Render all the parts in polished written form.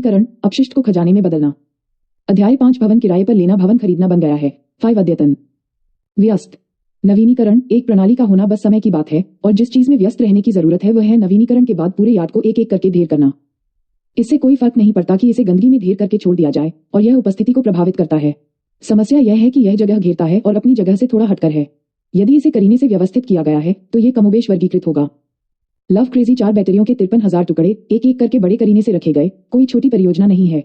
नवीनीकरण, अपशिष्ट को खजाने में बदलना। अध्याय 5 भवन किराए पर लेना भवन खरीदना बन गया है। 5 अद्यतन। व्यस्त। नवीनीकरण एक प्रणाली का होना बस समय की बात है और जिस चीज में व्यस्त रहने की जरूरत है वह है नवीनीकरण के बाद पूरे यार्ड को एक एक करके ढेर करना। इससे कोई फर्क नहीं पड़ता कि इसे गंदगी में ढेर करके छोड़ दिया जाए और यह उपस्थिति को प्रभावित करता है। समस्या यह है कि यह जगह घेरता है और अपनी जगह से थोड़ा हटकर है। यदि इसे करीने से व्यवस्थित किया गया है तो ये कमोबेश वर्गीकृत होगा। लव क्रेजी 4 बैटरियों के 53,000 टुकड़े एक एक करके बड़े करीने से रखे गए। कोई छोटी परियोजना नहीं है।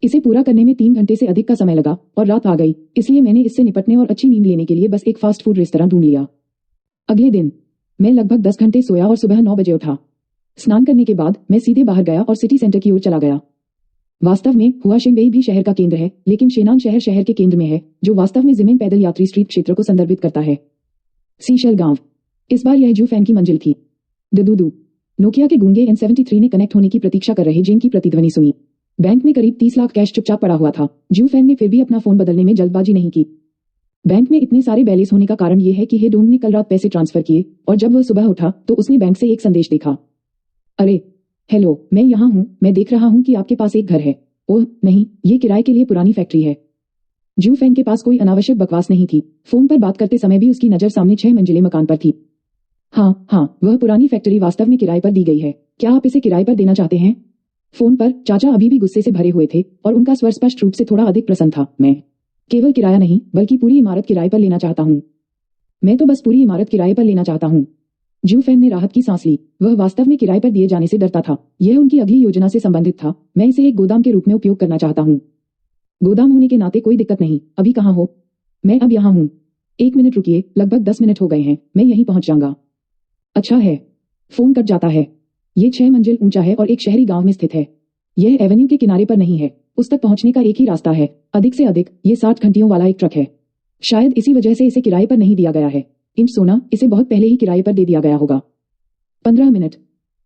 इसे पूरा करने में 3 घंटे से अधिक का समय लगा और रात आ गई, इसलिए मैंने इससे निपटने और अच्छी नींद लेने के लिए बस एक फास्ट फूड रेस्तरां ढूंढ लिया। अगले दिन मैं लगभग 10 घंटे सोया और सुबह 9 बजे उठा। स्नान करने के बाद मैं सीधे बाहर गया और सिटी सेंटर की ओर चला गया। वास्तव में हुआशिंगबेई भी शहर का केंद्र है, लेकिन शेनान शहर के केंद्र में है, जो वास्तव में जिमेन पैदल यात्री स्ट्रीट क्षेत्र को संदर्भित करता है। सीशेल गांव। इस बार यह जू फैन की मंजिल थी। दुदुदू। नोकिया के गूंगे N73 ने कनेक्ट होने की प्रतीक्षा कर रहे जेन की प्रतिध्वनि सुनी। बैंक में करीब 30 लाख कैश चुपचाप पड़ा हुआ था। जू फैन ने फिर भी अपना फोन बदलने में जल्दबाजी नहीं की। बैंक में इतने सारे बैलेंस होने का कारण यह है कि हेडोंग ने कल रात पैसे ट्रांसफर किए और जब वह सुबह उठा तो उसने बैंक से एक संदेश देखा। अरे हेलो, मैं यहाँ हूँ, मैं देख रहा हूँ कि आपके पास एक घर है। ओह नहीं, ये किराए के लिए पुरानी फैक्ट्री है। जू फैन के पास कोई अनावश्यक बकवास नहीं थी। फोन पर बात करते समय भी उसकी नजर सामने 6 मंजिले मकान पर थी। हाँ, वह पुरानी फैक्ट्री वास्तव में किराए पर दी गई है। क्या आप इसे किराए पर देना चाहते हैं? फोन पर चाचा अभी भी गुस्से से भरे हुए थे और उनका स्वर स्पष्ट रूप से थोड़ा अधिक प्रसन्न था। मैं केवल किराया नहीं बल्कि पूरी इमारत किराए पर लेना चाहता हूँ। मैं तो बस पूरी इमारत किराए पर लेना चाहता हूँ। जू फैन ने राहत की सांस ली। वह वास्तव में किराए पर दिए जाने से डरता था। यह उनकी अगली योजना से संबंधित था। मैं इसे एक गोदाम के रूप में उपयोग करना चाहता हूँ। गोदाम होने के नाते कोई दिक्कत नहीं। अभी कहाँ हो? मैं अब यहाँ हूँ। 1 मिनट रुकिए, लगभग 10 मिनट हो गए हैं, मैं यहीं पहुंच जाऊंगा। अच्छा है। फोन कट जाता है। ये 6 मंजिल ऊंचा है और एक शहरी गांव में स्थित है। यह एवेन्यू के किनारे पर नहीं है। उस तक पहुंचने का एक ही रास्ता है, अधिक से अधिक ये 60 घंटियों वाला एक ट्रक है। शायद इसी वजह से इसे किराए पर नहीं दिया गया है। इंच सोना, इसे बहुत पहले ही किराए पर दे दिया गया होगा। 15 मिनट।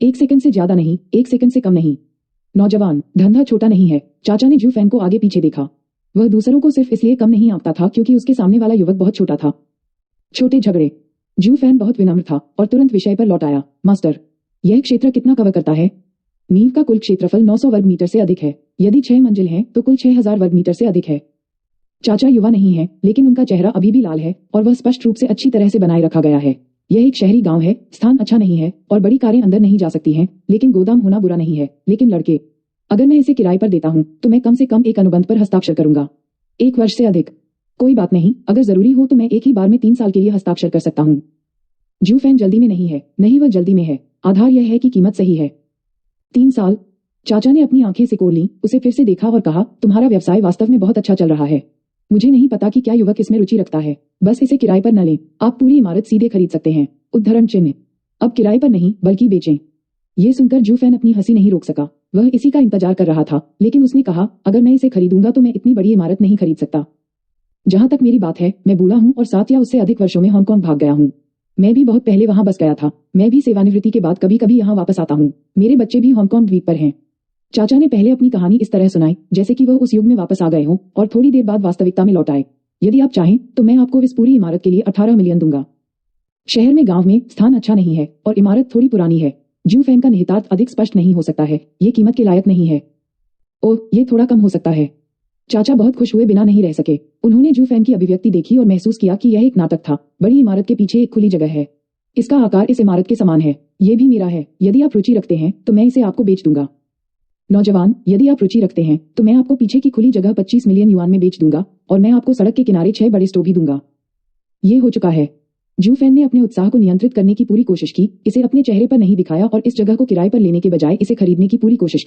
1 सेकंड से ज्यादा नहीं, 1 सेकंड से कम नहीं। नौजवान, धंधा छोटा नहीं है। चाचा ने जू फैन को आगे पीछे देखा। वह दूसरों को सिर्फ इसलिए कम नहीं आंकता था क्योंकि उसके सामने वाला युवक बहुत छोटा था। छोटे झगड़े। जू फैन बहुत विनम्र था और तुरंत विषय पर लौट आया। मास्टर, यह क्षेत्र कितना कवर करता है? नींव का कुल क्षेत्रफल 900 वर्ग मीटर से अधिक है। यदि 6 मंजिल हैं तो कुल 6000 वर्ग मीटर से अधिक है। चाचा युवा नहीं है, लेकिन उनका चेहरा अभी भी लाल है और वह स्पष्ट रूप से अच्छी तरह से बनाए रखा गया है। यह एक शहरी गांव है, स्थान अच्छा नहीं है और बड़ी कारें अंदर नहीं जा सकती हैं, लेकिन गोदाम होना बुरा नहीं है। लेकिन लड़के, अगर मैं इसे किराए पर देता हूँ तो मैं कम से कम एक अनुबंध पर हस्ताक्षर करूंगा। 1 वर्ष से अधिक। कोई बात नहीं, अगर जरूरी हो तो मैं एक ही बार में 3 साल के लिए हस्ताक्षर कर सकता हूँ। जू फैन जल्दी में नहीं है। नहीं, वह जल्दी में है। आधार यह है कि कीमत सही है। 3 साल। चाचा ने अपनी आंखें सिकोड़ लीं, उसे फिर से देखा और कहा, तुम्हारा व्यवसाय वास्तव में बहुत अच्छा चल रहा है। मुझे नहीं पता कि क्या युवक इसमें रुचि रखता है। बस इसे किराए पर न लें। आप पूरी इमारत सीधे खरीद सकते हैं। उद्धरण चिन्ह। अब किराए पर नहीं बल्कि बेचें। ये सुनकर जू फैन अपनी हंसी नहीं रोक सका। वह इसी का इंतजार कर रहा था, लेकिन उसने कहा, अगर मैं इसे खरीदूंगा तो मैं इतनी बड़ी इमारत नहीं खरीद सकता। जहां तक मेरी बात है, मैं बूढ़ा हूँ और 7 या उससे अधिक वर्षों में हांगकांग भाग गया हूँ। मैं भी बहुत पहले वहां बस गया था। मैं भी सेवानिवृत्ति के बाद कभी कभी यहाँ वापस आता हूँ। मेरे बच्चे भी हांगकांग द्वीप पर हैं। चाचा ने पहले अपनी कहानी इस तरह सुनाई जैसे कि वह उस युग में वापस आ गए हों और थोड़ी देर बाद वास्तविकता में लौट आए। यदि आप चाहें तो मैं आपको इस पूरी इमारत के लिए 18 मिलियन दूंगा। शहर में गांव में स्थान अच्छा नहीं है और इमारत थोड़ी पुरानी है। जू फैन का निहितार्थ अधिक स्पष्ट नहीं हो सकता है। ये कीमत के लायक नहीं है। ओह, ये थोड़ा कम हो सकता है। चाचा बहुत खुश हुए बिना नहीं रह सके। उन्होंने जू फैन की अभिव्यक्ति देखी और महसूस किया कि यह एक नाटक था। बड़ी इमारत के पीछे एक खुली जगह है। इसका आकार इस इमारत के समान है। ये भी मेरा है। यदि आप रुचि रखते हैं तो मैं इसे आपको बेच दूंगा। नौजवान, यदि आप रुचि रखते हैं तो मैं आपको पीछे की खुली जगह 25 मिलियन युआन में बेच दूंगा और मैं आपको सड़क के किनारे 6 बड़े स्टोव भी दूंगा। ये हो चुका है। जू फैन ने अपने उत्साह को नियंत्रित करने की पूरी कोशिश की, इसे अपने चेहरे पर नहीं दिखाया और इस जगह को किराए पर लेने के बजाय इसे खरीदने की पूरी कोशिश की।